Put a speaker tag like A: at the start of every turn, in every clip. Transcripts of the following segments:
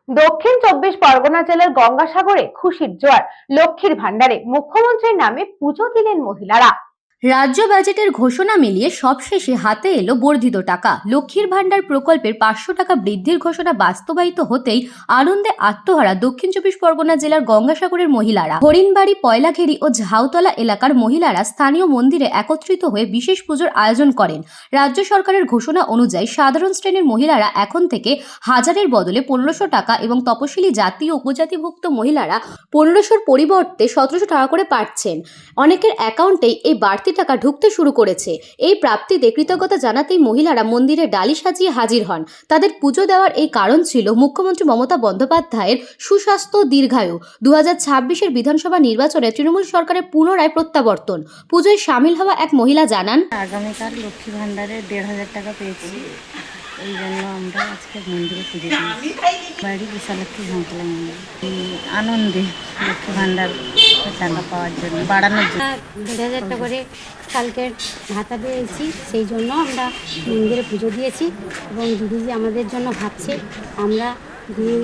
A: দক্ষিণ চব্বিশ পরগনা জেলার গঙ্গাসাগরে খুশির জোয়ার। লক্ষ্মীর ভান্ডারে মুখ্যমন্ত্রীর নামে পুজো দিলেন মহিলারা।
B: রাজ্য বাজেটের ঘোষণা মিলিয়ে সবশেষে হাতে এলো বর্ধিত টাকা। লক্ষ্মীর ভান্ডার প্রকল্পের 500 টাকা বৃদ্ধির ঘোষণা বাস্তবায়িত হতেই আনন্দে আত্মহারা দক্ষিণ চব্বিশ পরগনা জেলার গঙ্গাসাগরের মহিলারা। হরিণবাড়ি, পয়লাঘেরি ও ঝাউতলা এলাকার মহিলারা স্থানীয় মন্দিরে একত্রিত হয়ে বিশেষ পুজোর আয়োজন করেন। রাজ্য সরকারের ঘোষণা অনুযায়ী সাধারণ শ্রেণীর মহিলারা এখন থেকে হাজারের বদলে 1500 টাকা এবং তপশিলি জাতি ও উপজাতিভুক্ত মহিলারা 1500-র পরিবর্তে 1700 টাকা করে পাচ্ছেন। অনেকের অ্যাকাউন্টেই এই বাড়তি টাকা ঢুকতে শুরু করেছে। এই প্রাপ্তিতে কৃতজ্ঞতা জানাতেই মহিলারা মন্দিরে ডালি সাজিয়ে হাজির হন। তাদের পুজো দেওয়ার এই কারণ ছিল মুখ্যমন্ত্রী মমতা বন্দ্যোপাধ্যায়ের সুস্বাস্থ্য দীর্ঘায়ু। 2026-এর বিধানসভা নির্বাচনে তৃণমূল সরকারের পুনরায় প্রত্যাবর্তন। পুজোয় সামিল হওয়া এক মহিলা জানান,
C: আগামীকাল লক্ষ্মী ভান্ডারে 1500 টাকা পেয়েছি, এই জন্য আমরা আজকে মন্দিরে পুজো দিয়েছি। বাড়ি বিশালক্ষী ঝাঁকলা মন্দির। আনন্দে লক্ষ্মী ভান্ডার টাকা পাওয়ার জন্য, বাড়ানোর জন্য
D: 1500 টাকা করে কালকে ভাতা পেয়েছি, সেই জন্য আমরা মন্দিরে পুজো দিয়েছি। এবং দিদি যে আমাদের জন্য ভাবছে, আমরা দিদি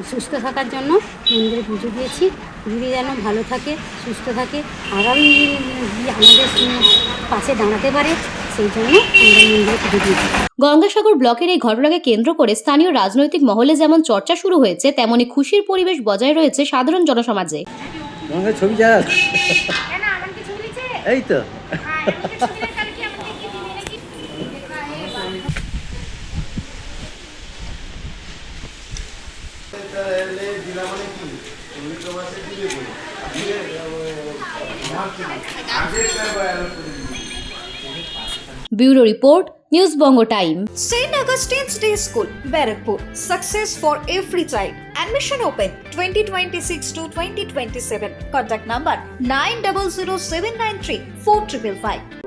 D: সুস্থ থাকার জন্য মন্দিরে পুজো দিয়েছি। দিদি যেন ভালো থাকে, সুস্থ থাকে, আগামী দিদি আমাদের পাশে দাঁড়াতে পারে, সেই জন্য আমরা মন্দিরে পুজো দিয়েছি।
B: গঙ্গাসাগর ব্লকের এই ঘটনাকে কেন্দ্র করে স্থানীয় রাজনৈতিক মহলে যেমন চর্চা শুরু হয়েছে, তেমনি খুশির পরিবেশ বজায় রয়েছে সাধারণ জনসমাজে।
E: ছবি যা এই তো
B: bureau report, news Banga time.
F: St. Augustine's Day School, Barakpur. Success for every child. Admission open 2026 to 2027. Contact number 900793 4555.